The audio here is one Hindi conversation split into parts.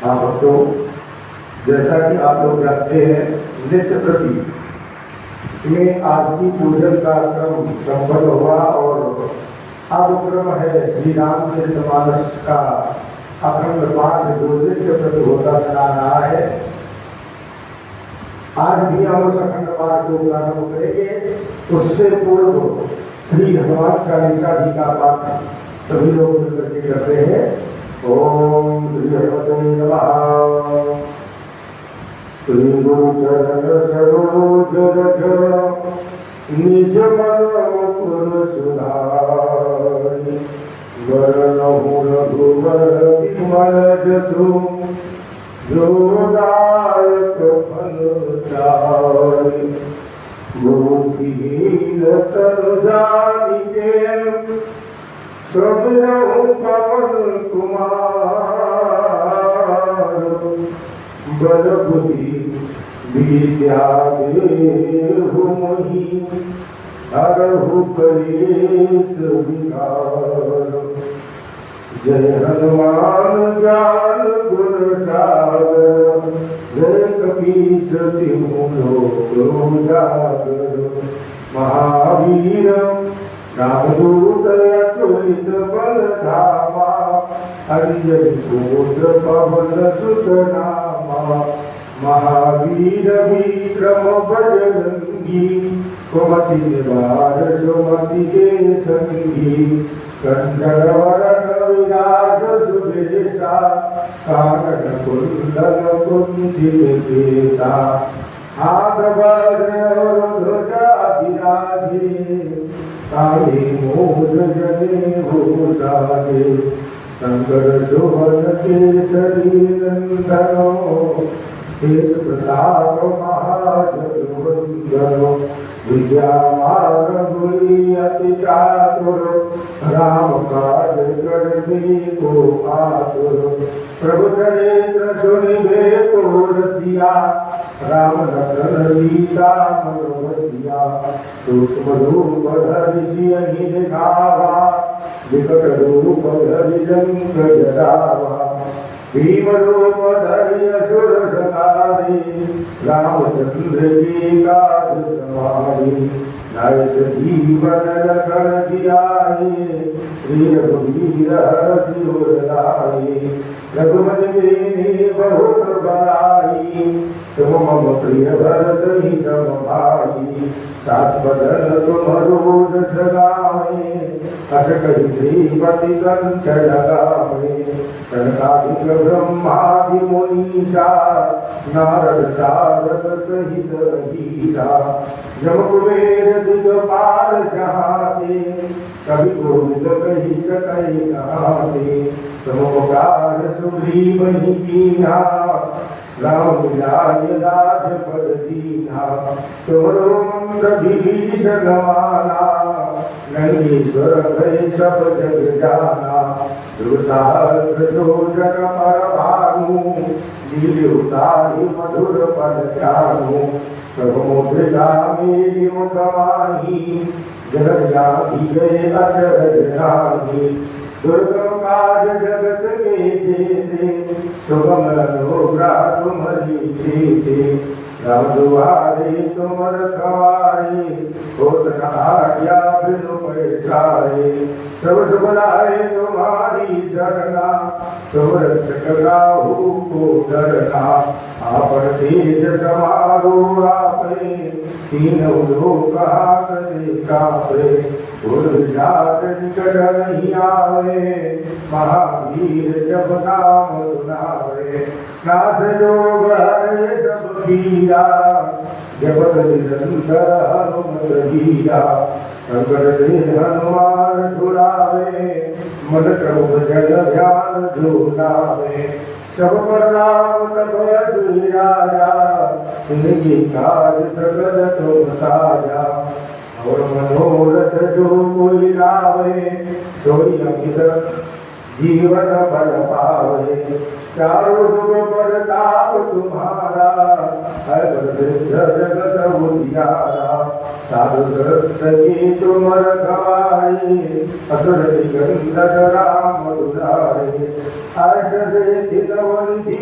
हाँ बच्चों, जैसा कि आप लोग जानते हैं, नित्य प्रति में आज की पूजन का क्रम संपन्न हुआ और अब क्रम है श्री रामचरितमानस का अखंड पाठ जो नित्य प्रति होता चला रहा है। आज भी हम उस अखंड पाठ को प्रारंभ करेंगे। उससे पूर्व श्री हनुमान चालीसा जी का पाठ सभी लोग मिलकर के करते हैं। ओम श्री हनुमते नमः। श्री गुरु चरण सरोज रज निज मन पुर सुधारि वरनहु रघुवर विमल जसु जो दायक फल चारि। बुद्धिहीन तनु जानिके सब लहु पवन कुमार। बल बुद्धि विद्या देहु मोहि हरहु कलेश विकार। जय हनुमान ज्ञान गुण सागर जय कपीस तिहु लोक उजागर। महावीर रामदूत अतुलित बल धामा अंजनी पुत्र पवन सुत नामा। महावीर विक्रम बजरंगी कुमति निवार सुमति के संगी। कंचन वरण विराज सुबेसा कानन कुंडल कुंचित केसा। हाथ वज्र और ध्वजा विराजे काले मोद जनेऊ साजे। शंकर सुवन केसरी नंदनो तेज प्रताप महाजगवंदनो। विद्यावान गुणी अति चातुर राम काज करने को आतुर। प्रभु चरित्र सुनिबे को रसिया राम लखन सीता मन बसिया। सूक्ष्म रूप धरि सियहि दिखावा विकट रूप धरि जंक जटावा। भीम रूप धरि असुर संहारे रामचंद्र जी काज सवारे। नायक जीवन लखन जियाए श्री रघुवीर हरषि उर लाए। रघुमति कीन्ही बहुत बड़ाई तुम मम प्रिय भरत ही सम भाई। सास बदन तुम रोज सगावे अस कहि श्रीपति कंठ लगावे। सनकादिक ब्रह्मादि मुनीषा नारद सारद सहित अहिसा। जब कुबेर दिगपाल जहाते कभी कोविद कहि सकै कहाते। समुपकार सुग्रीव ही कीन्हा राम मिलाय राजपद दीन्हा। तोरो मंत्र विभीषण माना नंदीश्वर भय सब जग जाना। दुर्साहस जो जन पर भानु लील्यु ताहि मधुर पद चानु। प्रभु मुद्रिका मेरि मुख माहि जगत व्यापी गए अचरज ठाहि। दुर्गम काज जगत के जेते सुगम अनुग्रह तुम्हारी तेते। राम दुआरे तुम रखवारे होत न आज्ञा बिनु पैसारे। सब सुख लाए तुम्हारी शरणा तुम रक्षक काहू को डरना। आपन तेज समारो आपे तीनों लोक हाकते कापे। उर्जात निकट नहीं आवे महावीर जब नाम सुनावे। नाथ जोग हरे सब पीरा जपत निरंतर हनुमत हीरा। संकट ते हनुमान छुड़ावे मन क्रम जन ध्यान जो लावे। सब पर राम तपस्वी राजा इनकी काज सकल तुम साजा। और मनोरथ जो कोई लावे सोई अमित जीवन फल पावे। चारों जुग प्रताप तुम्हारा है प्रसिद्ध जगत उजियारा। साधु सत्संगी तुम रखवारे असुर निकंदन राम दुलारे। हर्ष से चितवंती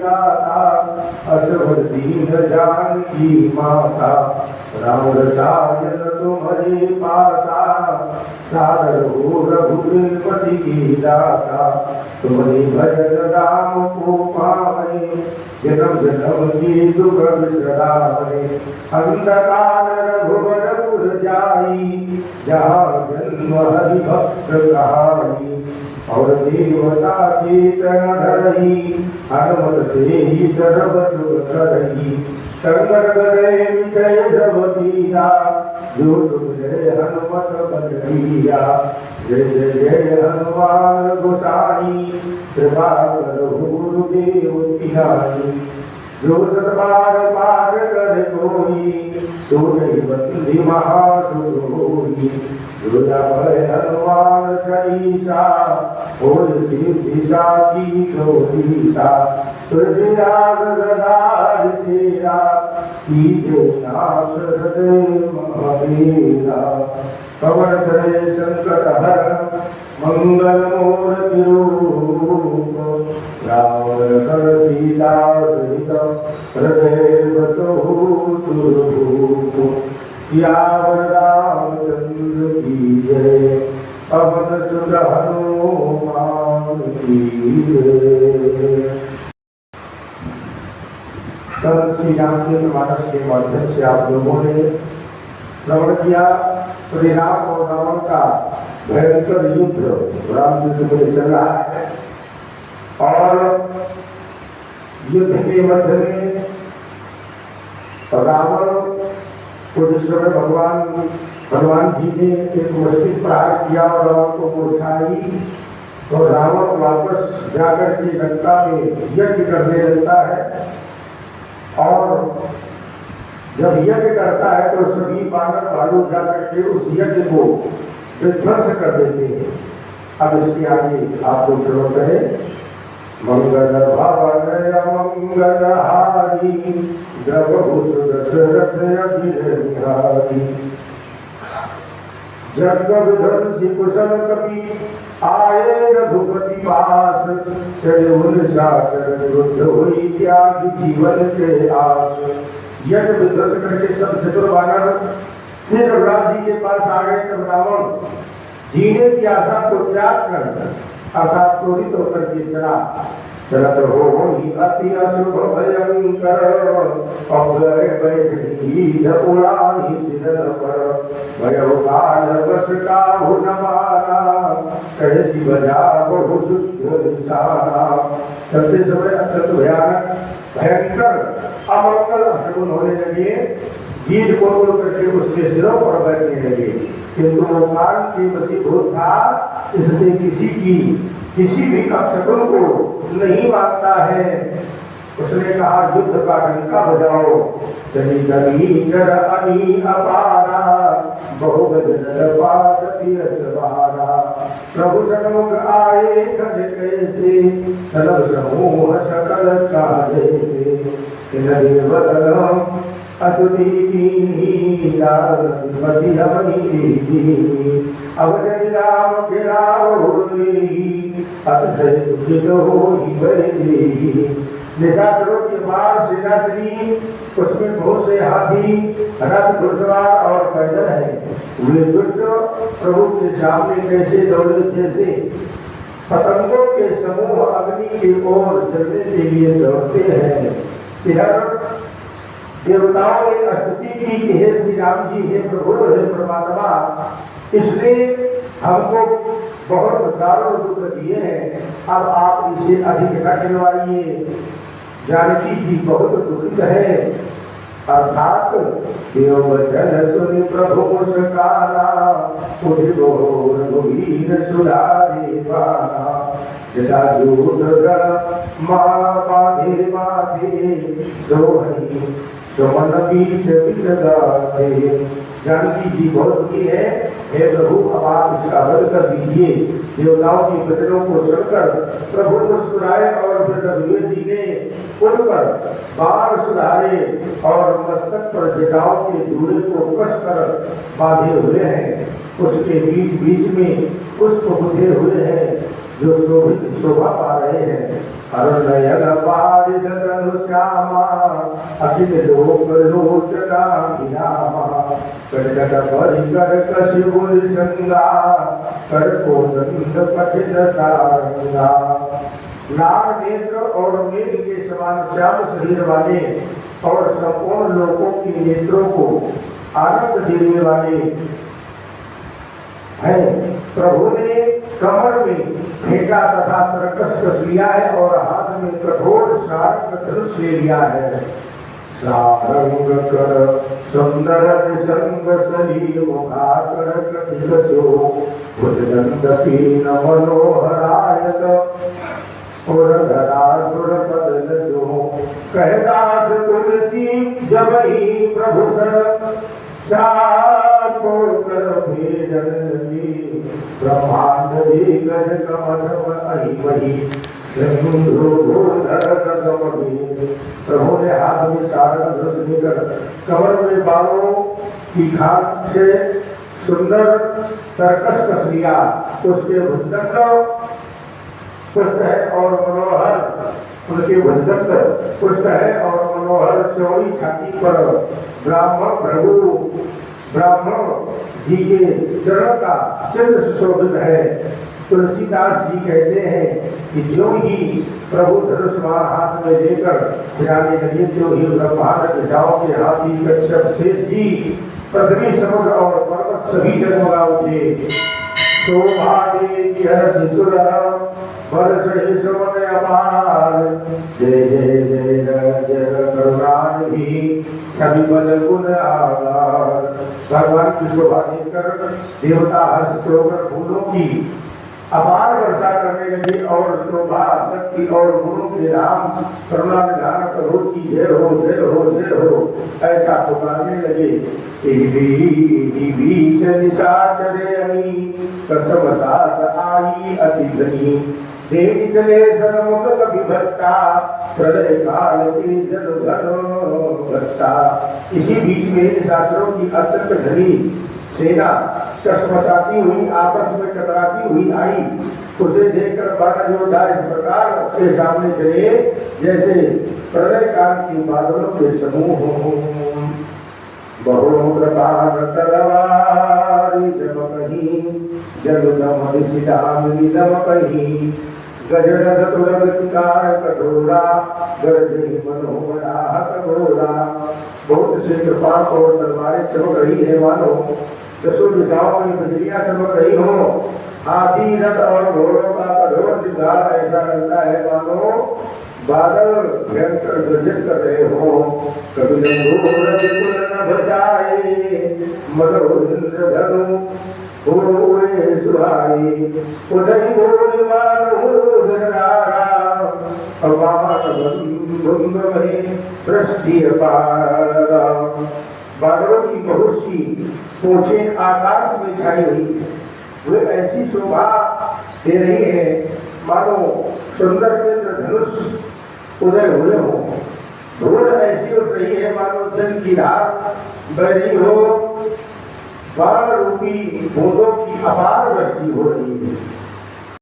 विदाता असवर दीन जानकी माता राम रसायन तुम्हारे पासा सादर हो रघुपति की दाता तुम्हारे भजन राम को पावे जन्म जन्म की दुख विसरावे अंधकार रघुवर जाई जहाँ जन्म हरि भक्त कहाई और देवता चेतन धरई हनुमत से ही सर्व सुख करई संगर करे विजय जब पीरा जो तुम जय हनुमत बन लिया जय जय जय हनुमान गोसाई कृपा करो गुरुदेव तिहाई जो सतबार पार कर कोई सो नहीं बंदी महासुर होई जो जय हनुमान चालीसा होय सिद्धि की गौरीसा तुझाग गदार तेरा कीजे नाथ हृदय महावीरा पवन करे संकट हर मंगल मूर्ति रूप रावण कर सीता सहित हृदय बसहु सुरभूप सियावर रामचंद्र की जय पवन सुत हनुमान की जय। कल श्री रामचरित मानस के माध्यम से आप लोगों ने श्रवण किया श्री राम और रावण का भयंकर युद्ध रामचरित में चल रहा है और युद्ध के मध्य में रावण को जिस समय भगवान जी ने एक मस्तिष्क प्रहार किया और रावण को मूर्छाई तो रावण वापस जाकर के लंका में यज्ञ करने लगता है और जब यज्ञ करता है तो सभी बानर भालू जाकर के उस यज्ञ को विध्वंस कर देते हैं। अब इसके आगे आप लोग श्रवण करें। मंगल भवन मंगल हारी द्रवहु दशरथ अभिधारी जग विध्वंसी कुशल कपि आए रघुपति पास चले सागर रुद्ध हुई त्याग जीवन के आस। यज्ञ विध्वंस करके सब चतुर बानर फिर रघुनाथ जी के पास आ गए तब रावण जीने की आशा को त्याग कर अर्थात क्रोधित होकर के चलत हो ही अति अशुभ भयंकर अभय बैठी उड़ानी सिर पर भयो काल बस का हुन मारा कैसी बजा बहु शुद्ध निशाना। सबसे समय अत्यंत भयानक भयंकर अमंगल शगुन होने लगे गीत को बोल करके उसके सिरों पर बैठने लगे किंतु वो काल के वशीभूत था इससे किसी भी शकुन को नहीं मानता है। उसने कहा युद्ध का डंका बजाओ चली गली चर अनी अपारा बहुगजन पादति असवारा प्रभु सन्मुख आए खज कैसे सलब समूह सकल काजे से देवतलम अतुति मति अवजन राम गिराओ अतिशय दुखित हो निशाचरों के मार सेनाश्री उसमें बहुत से हाथी रथ घुड़सवार और पैदल है। वे दुष्ट प्रभु के सामने कैसे दौड़े जैसे पतंगों के समूह अग्नि की ओर जलने के लिए दौड़ते हैं। इधर देवताओं ने स्तुति की कि हे श्री राम जी हे प्रभु हे परमात्मा इसने हमको बहुत दारुण दुख दिए हैं अब आप इसे अधिक न खिलवाइए। जानकी जी बहुत दुखित है अर्थात देव वचन सुन प्रभु मुस्काना रघुवीर सुधारे पाना जटा दूध माधे माधे सोहनी सुमन बीच गाते। जानकी जी बहुत दुखी है हे प्रभु अब आप इसका वध कर दीजिए। देवताओं के वचनों को सुनकर प्रभु मुस्कुराए और फिर रघुवीर जी ने उन पर बाण सुधारे और मस्तक पर जटाओं के धूले को कस कर बांधे हुए हैं। उसके बीच बीच में पुष्प बुधे हुए हैं जो शोभा पा रहे हैं। अरुणयन पारिद तनु श्यामा अखिल लोक लोचना विरामा कटकट परिकर कशिबुल संगा कर कोदंड कठिन सारंगा। लाल नेत्र और मेघ के समान श्याम शरीर वाले और संपूर्ण लोकों के नेत्रों को आनंद देने वाले है। प्रभु ने कमर में फेंका तथा तरकस कस लिया है और हाथ में कठोर सारंग धनुष ले लिया है। सारंग कर सुंदर निसंग शरीर मुखाकर कटिक सो भुजदंड पीन मनोहरायत और धरा सुर पद सो कहदास तुलसी जब ही प्रभु सर चाको कर भेजन ब्रह्मांड भी गज कमल अहि वही प्रभु ने हाथ में सारंग धनुष लेकर कमर में बालों की खान से सुंदर तरकस कस लिया। उसके भुजंग पुष्ट है और मनोहर उनके भुजंग पुष्ट है और मनोहर चौड़ी छाती पर ब्राह्मण जी के चरण का चिन्ह सुशोभित है। तुलसीदास जी कहते हैं कि जो ही प्रभु धनुष्मान हाथ में लेकर जाने लगे जो ही ब्रह्मांड दिशाओं के हाथी कश्यप शेष जी पृथ्वी समुद्र और पर्वत सभी जगमगा उठे। शोभा देवी हर शिशुर वर्ष सोने अपार जय जय जय जय करुणानिधि सभी बल गुण आधार। भगवान की शोभा देखकर देवता हर्ष होकर फूलों की अपार वर्षा करने लगे और शोभा शक्ति और गुरु के नाम करुणा निधान करो की जय हो जय हो जय हो ऐसा पुकारने लगे। बीच निशाचरे अमी कसम साथ आई अति धनी देवी चले सन्मुख कभी भक्ता प्रलय काल के जल भक्ता। इसी बीच में निशाचरों की अत्यंत घनी सेना चश्मसाती हुई आपस में टकराती हुई आई। उसे देखकर बारह योद्धा इस प्रकार उसके सामने चले जैसे प्रलय काल के बादलों के समूह हो। बहुप्रकार तलवारी जब कहीं जग दम सिदामी दम कहीं गजरथ तुरग चिकार कठोरा गरजही मनोहरा कठोरा। बहुत से कृपाण और तलवारें चमक रही है मानो दसों दिशाओं में बिजलियां चमक रही हो। हाथी रथ और घोड़ों का कठोर चिंगार ऐसा लगता है मानो बादल भयंकर गर्जित कर रहे हो। कभी बचाए मधुर धनु हुए सुहाई उदय बोल मानो धरारा दृष्टि पारा। बादलों की बहुत सी पूंछें आकाश में छाई हुई वे ऐसी शोभा दे रही है मानो सुंदर केंद्र धनुष उदय हुए हो। धूल ऐसी उठ रही है मानो जल की धार बह रही हो। बाण रूपी बूंदों की अपार वृष्टि हो रही है।